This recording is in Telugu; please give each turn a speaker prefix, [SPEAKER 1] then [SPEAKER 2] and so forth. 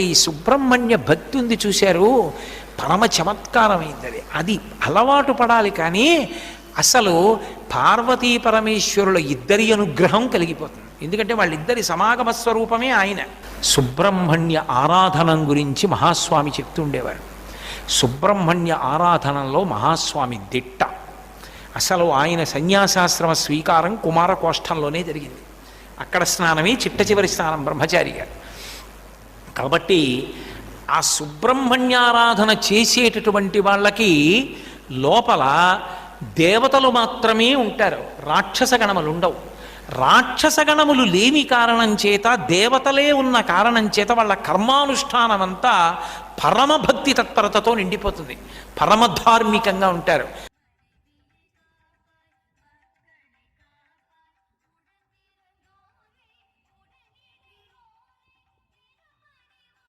[SPEAKER 1] ఈ సుబ్రహ్మణ్య భక్తి ఉంది చూశారు, పరమ చమత్కారమైంది అది. అది అలవాటు పడాలి. కానీ అసలు పార్వతీ పరమేశ్వరుల ఇద్దరి అనుగ్రహం కలిగిపోతుంది. ఎందుకంటే వాళ్ళిద్దరి సమాగమ స్వరూపమే ఆయన. సుబ్రహ్మణ్య ఆరాధనం గురించి మహాస్వామి చెప్తుండేవారు. సుబ్రహ్మణ్య ఆరాధనలో మహాస్వామి దిట్ట. అసలు ఆయన సన్యాసాశ్రమ స్వీకారం కుమారకోష్టంలోనే జరిగింది. అక్కడ స్నానమే చిట్ట చివరి స్నానం బ్రహ్మచారి గారు. కాబట్టి ఆ సుబ్రహ్మణ్యారాధన చేసేటటువంటి వాళ్ళకి లోపల దేవతలు మాత్రమే ఉంటారు, రాక్షస గణములు ఉండవు. రాక్షస గణములు లేని కారణం చేత, దేవతలే ఉన్న కారణం చేత వాళ్ళ కర్మానుష్ఠానం అంతా పరమభక్తి తత్పరతతో నిండిపోతుంది, పరమధార్మికంగా ఉంటారు.